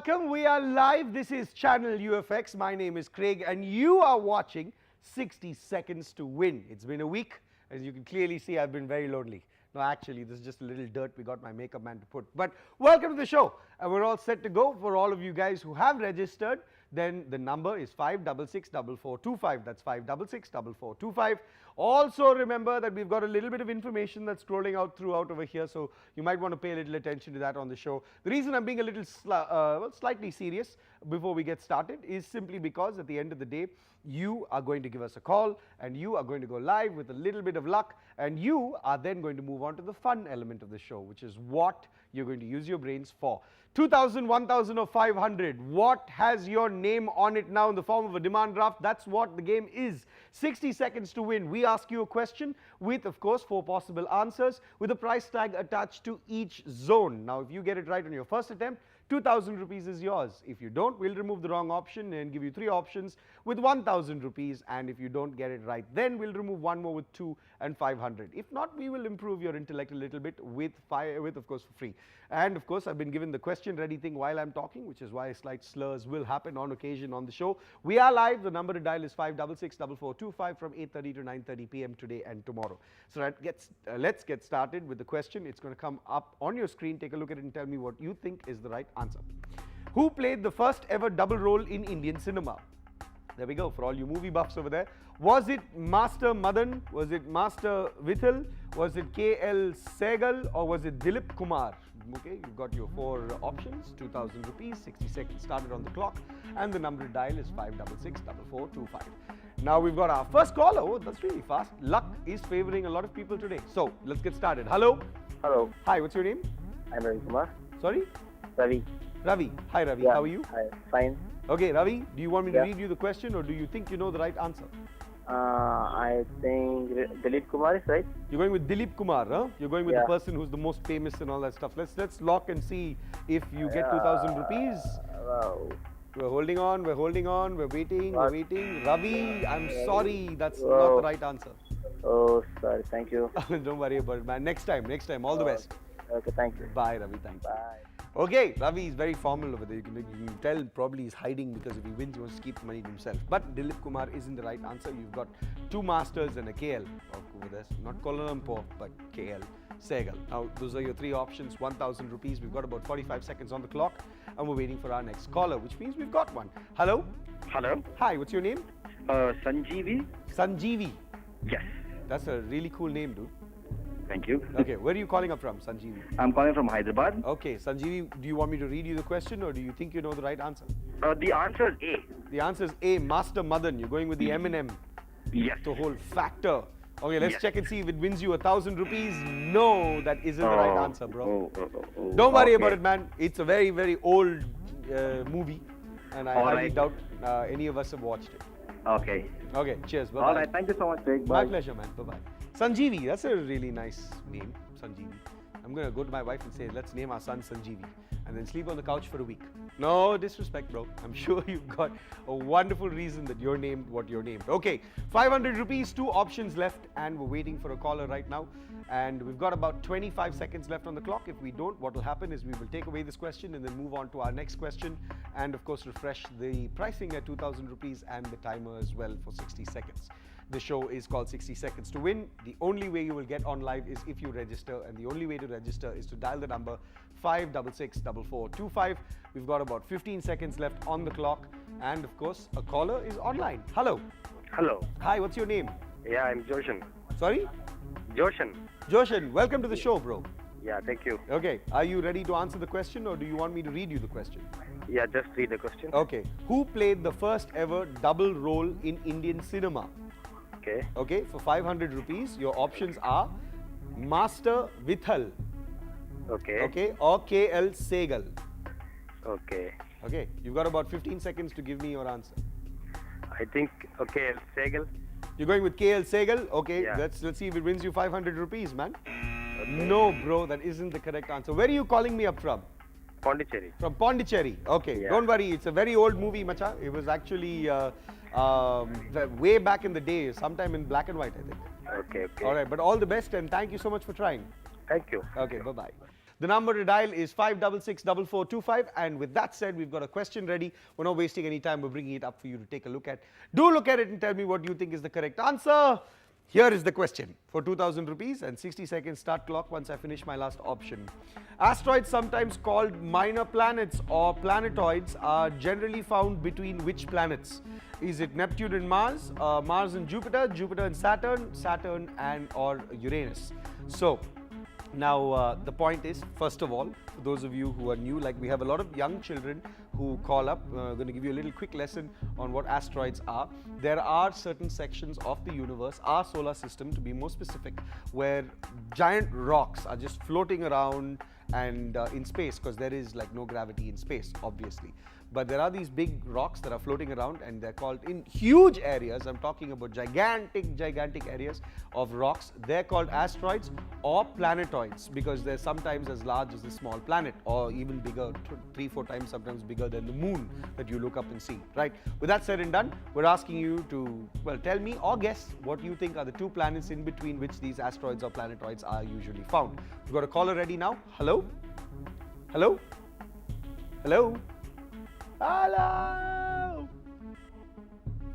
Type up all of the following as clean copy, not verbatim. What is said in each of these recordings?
welcome. We are live. This is Channel UFX. My name is Craig, and you are watching 60 Seconds to Win. It's been a week. As you can clearly see, I've been very lonely. No, actually, this is just a little dirt we got my makeup man to put. But welcome to the show. And we're all set to go. For all of you guys who have registered, then the number is 5664425. That's 5664425. Also remember that we've got a little bit of information that's scrolling out throughout over here, so you might want to pay a little attention to that on the show. The reason I'm being a little slightly serious before we get started is simply because at the end of the day, you are going to give us a call and you are going to go live with a little bit of luck, and you are then going to move on to the fun element of the show, which is what you're going to use your brains for. 2,000, 1,000 or 500. What has your name on it now in the form of a demand draft? That's what the game is. 60 seconds to win. We ask you a question with, of course, 4 possible answers with a price tag attached to each zone. Now, if you get it right on your first attempt, 2,000 rupees is yours. If you don't, we'll remove the wrong option and give you 3 options with 1,000 rupees. And if you don't get it right, then we'll remove 1 more with 2 and 500. If not, we will improve your intellect a little bit with, of course, for free. And of course, I've been given the question ready thing while I'm talking, which is why slight slurs will happen on occasion on the show. We are live. The number to dial is 5664425 from 8:30 to 9:30 p.m. today and tomorrow. So let's get started with the question. It's going to come up on your screen. Take a look at it and tell me what you think is the right answer. Who played the first ever double role in Indian cinema? There we go, for all you movie buffs over there. Was it Master Madan? Was it Master Vithal? Was it K.L. Sehgal? Or was it Dilip Kumar? Okay, you've got your 4 options. 2,000 rupees, 60 seconds started on the clock, and the number to dial is 5664425. Now we've got our first caller. Oh, that's really fast. Luck is favoring a lot of people today. So let's get started. Hello? Hello. Hi, what's your name? I'm Ravi Kumar. Sorry? Ravi. Ravi. Hi, Ravi. Yeah. How are you? Hi. Fine. Okay, Ravi, do you want me to read you the question, or do you think you know the right answer? I think Dilip Kumar is right. You're going with Dilip Kumar, huh? You're going with Yeah. the person who's the most famous and all that stuff. Let's lock and see if you get 2,000 rupees. Wow. We're holding on, we're waiting, What? we're waiting. Ravi, I'm sorry, that's Wow. not the right answer. Oh, sorry. Thank you. Don't worry about it, man. Next time, all the best. Okay, thank you. Bye, Ravi, thank you. Bye. Okay, Ravi is very formal over there. You can tell probably he's hiding because if he wins, he wants to keep the money to himself. But Dilip Kumar isn't the right answer. You've got 2 masters and a KL over there. Not Kuala Lumpur, but KL Sehgal. Now, those are your 3 options. 1,000 rupees. We've got about 45 seconds on the clock, and we're waiting for our next caller, which means we've got one. Hello? Hello. Hi, what's your name? Sanjeevi. Sanjeevi. Yes. That's a really cool name, dude. Thank you. Okay, where are you calling up from, Sanjeevi? I'm calling from Hyderabad. Okay, Sanjeevi, do you want me to read you the question, or do you think you know the right answer? The answer is A. The answer is A, Master Madan. You're going with the M&M, Yes. the whole factor. Okay, let's Yes. check and see if it wins you 1,000 rupees. No, that isn't the right answer, bro. Oh. Don't worry Okay. about it, man. It's a very, very old movie, and I All highly right. doubt any of us have watched it. Okay. Okay, cheers. Bye-bye. All right. Thank you so much, Craig. My Bye. pleasure, man. Bye-bye. Sanjeevi, that's a really nice name, Sanjeevi. I'm going to go to my wife and say, let's name our son Sanjeevi, and then sleep on the couch for a week. No disrespect, bro. I'm sure you've got a wonderful reason that you're named what you're named. Okay, 500 rupees, 2 options left, and we're waiting for a caller right now. And we've got about 25 seconds left on the clock. If we don't, what will happen is we will take away this question and then move on to our next question. And of course, refresh the pricing at 2,000 rupees and the timer as well for 60 seconds. The show is called 60 Seconds to Win. The only way you will get on live is if you register, and the only way to register is to dial the number 5664425. We've got about 15 seconds left on the clock, and of course, a caller is online. Hello. Hello. Hi, what's your name? Yeah, I'm Joshan. Sorry? Joshan. Joshan, welcome to the show, bro. Yeah, thank you. Okay, are you ready to answer the question, or do you want me to read you the question? Yeah, just read the question. Okay. Who played the first ever double role in Indian cinema? Okay. Okay, for 500 rupees, your options are Master Vithal, Okay. okay, or K.L. Sehgal. Okay. Okay, you've got about 15 seconds to give me your answer. I think, okay, Sehgal. You're going with K.L. Sehgal? Okay, Yeah. let's see if it wins you 500 rupees, man. No, bro, that isn't the correct answer. Where are you calling me up from? Pondicherry. From Pondicherry. Okay, Yeah. don't worry, it's a very old movie, macha. It was actually way back in the day, sometime in black and white, I think. Okay. All right, but all the best, and thank you so much for trying. Thank you. Okay, bye-bye. The number to dial is 5664425. And with that said, we've got a question ready. We're not wasting any time. We're bringing it up for you to take a look at. Do look at it and tell me what you think is the correct answer. Here is the question for 2,000 rupees and 60 seconds start clock once I finish my last option. Asteroids, sometimes called minor planets or planetoids, are generally found between which planets? Is it Neptune and Mars, Mars and Jupiter, Jupiter and Saturn, Saturn and or Uranus? So now the point is, first of all, for those of you who are new, like we have a lot of young children who call up. I'm going to give you a little quick lesson on what asteroids are. There are certain sections of the universe, our solar system to be more specific, where giant rocks are just floating around and in space, because there is like no gravity in space, obviously. But there are these big rocks that are floating around, and they're called, in huge areas, I'm talking about gigantic areas of rocks, they're called asteroids or planetoids, because they're sometimes as large as a small planet, or even bigger, 3-4 times sometimes bigger than the moon that you look up and see, right? With that said and done, we're asking you to, well, tell me or guess what you think are the two planets in between which these asteroids or planetoids are usually found. We've got a caller ready now. Hello? Hello? Hello? Hello!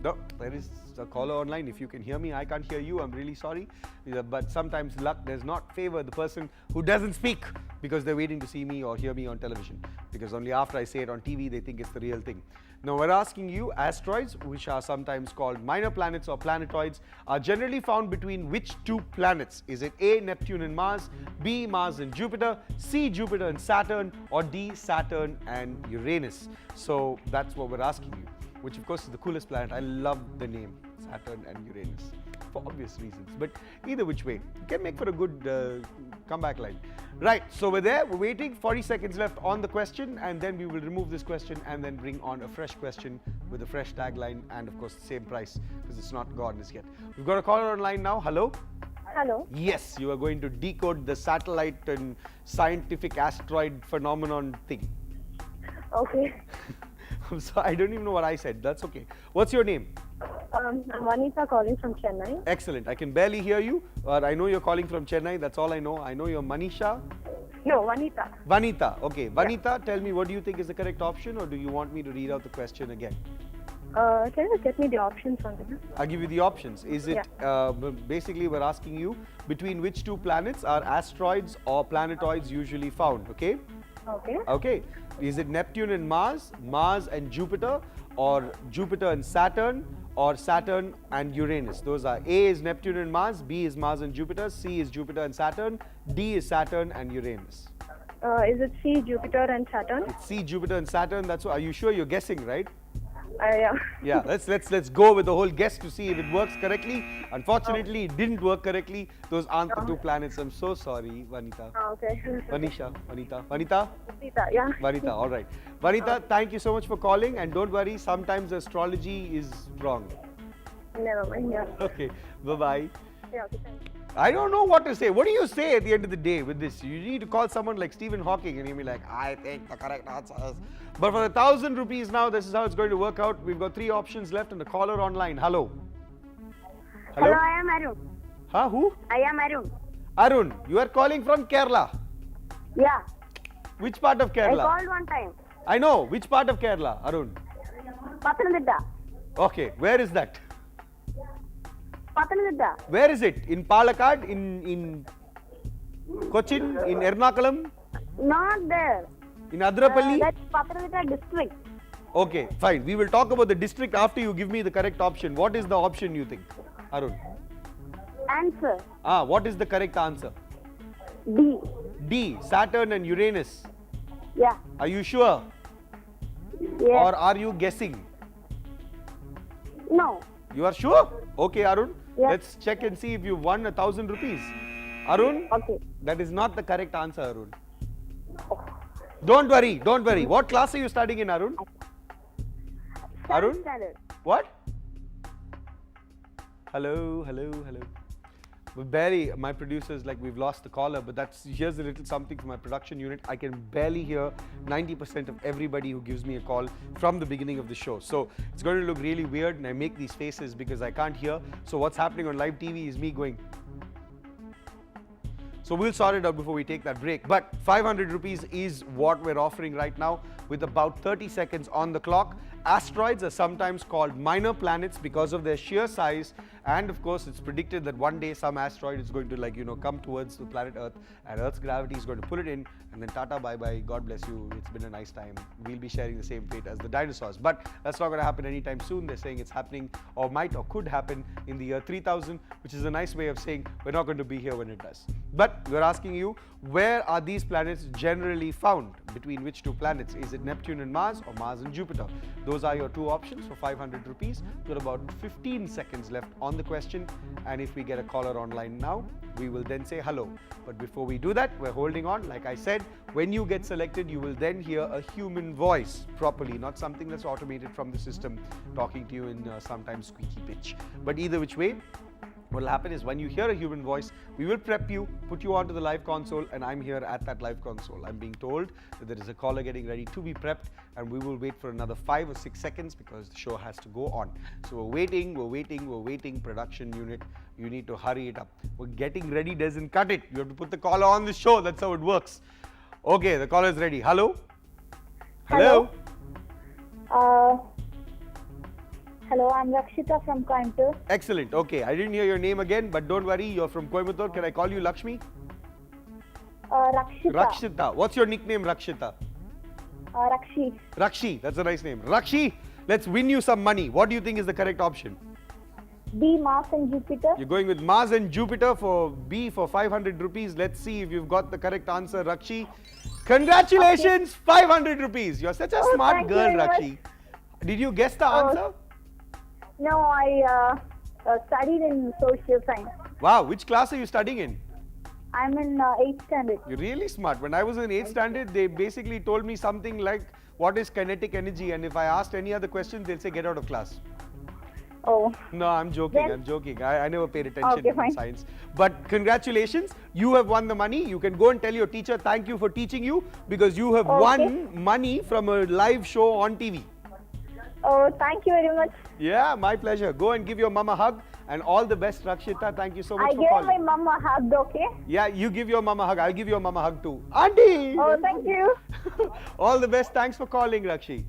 No, there is a caller online. If you can hear me, I can't hear you. I'm really sorry. But sometimes luck does not favor the person who doesn't speak, because they're waiting to see me or hear me on television. Because only after I say it on TV, they think it's the real thing. Now, we're asking you, asteroids, which are sometimes called minor planets or planetoids, are generally found between which two planets? Is it A, Neptune and Mars, B, Mars and Jupiter, C, Jupiter and Saturn, or D, Saturn and Uranus? So that's what we're asking you, which of course is the coolest planet. I love the name, Saturn and Uranus, for obvious reasons. But either which way, it can make for a good comeback line. Right, so we're there, we're waiting, 40 seconds left on the question, and then we will remove this question and then bring on a fresh question with a fresh tagline and of course the same price, because it's not gone as yet. We've got a caller online now. Hello? Hello. Yes, you are going to decode the satellite and scientific asteroid phenomenon thing. Okay. I'm sorry, I don't even know what I said. That's okay. What's your name? I'm Vanita calling from Chennai. Excellent. I can barely hear you, but I know you're calling from Chennai. That's all I know. I know you're Manisha. No, Vanita. Vanita. Okay. Vanita, tell me, what do you think is the correct option, or do you want me to read out the question again? Can you get me the options on this? I'll give you the options. Is it, basically we're asking you, between which two planets are asteroids or planetoids usually found, okay? Okay. Okay. Is it Neptune and Mars, Mars and Jupiter, or Jupiter and Saturn, or Saturn and Uranus? Those are A is Neptune and Mars, B is Mars and Jupiter, C is Jupiter and Saturn, D is Saturn and Uranus. Is it C, Jupiter and Saturn? It's C, Jupiter and Saturn. That's what, are you sure you're guessing, right? Yeah. Yeah, let's go with the whole guess to see if it works correctly. Unfortunately, it didn't work correctly. Those aren't the two planets. I'm so sorry, Vanita. Okay. Vanita. Vanita, Vanita, yeah. Vanita, all right. Vanita, thank you so much for calling, and don't worry, sometimes astrology is wrong. Never mind, yeah. Okay, bye-bye. Yeah, okay, thank you. I don't know what to say. What do you say at the end of the day with this? You need to call someone like Stephen Hawking and you'll be like, I think the correct answer is. But for the 1,000 rupees now, this is how it's going to work out. We've got 3 options left and the caller online. Hello. Hello, I am Arun. Huh? Who? I am Arun. Arun, you are calling from Kerala. Yeah. Which part of I Kerala? called one time. I know. Which part of Kerala, Arun? Pathanamthitta. Okay, where is that? Pathanamthitta. Where is it? In Palakkad? In Cochin? In Ernakulam? Not there. In Adrapalli? That's Pathanamthitta district. Okay, fine. We will talk about the district after you give me the correct option. What is the option you think, Arun? Answer. What is the correct answer? D. D, Saturn and Uranus. Yeah. Are you sure? Yes. Or are you guessing? No. You are sure? Okay, Arun. Yeah. Let's check and see if you won 1,000 rupees. Arun, Okay. that is not the correct answer, Arun. Don't worry, don't worry. What class are you studying in, Arun? Arun? Standard. What? Hello, hello, hello. We barely, my producer's like, we've lost the caller, but here's a little something from my production unit. I can barely hear 90% of everybody who gives me a call from the beginning of the show. So it's going to look really weird, and I make these faces because I can't hear. So what's happening on live TV is me going. So we'll sort it out before we take that break. But 500 rupees is what we're offering right now with about 30 seconds on the clock. Asteroids are sometimes called minor planets because of their sheer size, and of course it's predicted that one day some asteroid is going to come towards the planet Earth, and Earth's gravity is going to pull it in, and then tata bye bye, God bless you, it's been a nice time. We'll be sharing the same fate as the dinosaurs. But that's not going to happen anytime soon. They're saying it's happening, or might or could happen, in the year 3000, which is a nice way of saying we're not going to be here when it does. But we're asking you, where are these planets generally found? Between which two planets? Is it Neptune and Mars, or Mars and Jupiter? Those are your two options for 500 rupees. We've got about 15 seconds left on the question, and if we get a caller online now, we will then say hello. But before we do that, we're holding on. Like I said, when you get selected, you will then hear a human voice properly, not something that's automated from the system talking to you in sometimes squeaky pitch. But either which way, what will happen is when you hear a human voice, we will prep you, put you onto the live console, and I'm here at that live console. I'm being told that there is a caller getting ready to be prepped, and we will wait for another 5 or 6 seconds because the show has to go on. So we're waiting, production unit. You need to hurry it up. We're getting ready doesn't cut it. You have to put the caller on the show. That's how it works. Okay, the caller is ready. Hello? Hello? Hello, I'm Rakshita from Coimbatore. Excellent. Okay, I didn't hear your name again, but don't worry, you're from Coimbatore. Can I call you Lakshmi? Rakshita. Rakshita. What's your nickname, Rakshita? Rakshi. Rakshi. That's a nice name. Rakshi, let's win you some money. What do you think is the correct option? B, Mars and Jupiter. You're going with Mars and Jupiter for B for 500 rupees. Let's see if you've got the correct answer, Rakshi. Congratulations, 500 rupees. You're such a smart thank you girl, very much. Rakshi. Did you guess the answer? No, I studied in social science. Wow, which class are you studying in? I'm in 8th standard. You're really smart. When I was in 8th standard, they basically told me something like, what is kinetic energy? And if I asked any other questions, they'll say, get out of class. Oh. No, I'm joking. Then- I never paid attention Okay, to fine. science. But congratulations, you have won the money. You can go and tell your teacher thank you for teaching you, because you have won money from a live show on TV. Oh, thank you very much. Yeah, my pleasure. Go and give your mom a hug, and all the best, Rakshita. Thank you so much I for gave calling. my mom a hug, okay? Yeah, you give your mom a hug. I'll give your mom a hug too. Auntie! Oh, thank you. All the best. Thanks for calling, Rakshi.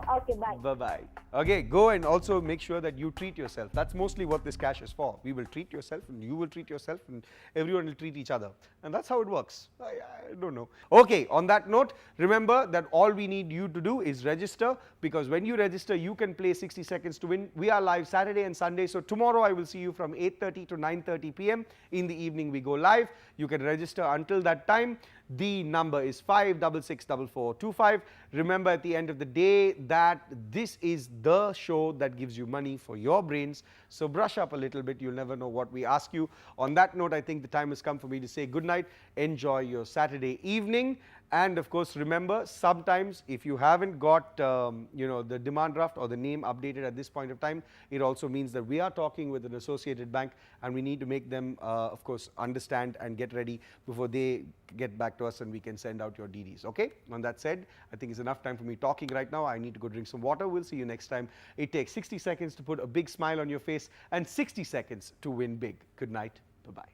Okay, bye. Bye-bye. Okay, go and also make sure that you treat yourself. That's mostly what this cash is for. We will treat yourself, and you will treat yourself, and everyone will treat each other. And that's how it works. I don't know. Okay, on that note, remember that all we need you to do is register, because when you register, you can play 60 Seconds to Win. We are live Saturday and Sunday. So tomorrow I will see you from 8:30 to 9:30 p.m. In the evening, we go live. You can register until that time. The number is 5664425. Remember, at the end of the day, that this is the show that gives you money for your brains. So brush up a little bit. You'll never know what we ask you. On that note, I think the time has come for me to say good night. Enjoy your Saturday evening. And of course, remember, sometimes if you haven't got the demand draft or the name updated at this point of time, it also means that we are talking with an associated bank, and we need to make them, of course, understand and get ready before they get back to us and we can send out your DDs. Okay? On that said, I think it's enough time for me talking right now. I need to go drink some water. We'll see you next time. It takes 60 seconds to put a big smile on your face and 60 seconds to win big. Good night. Bye-bye.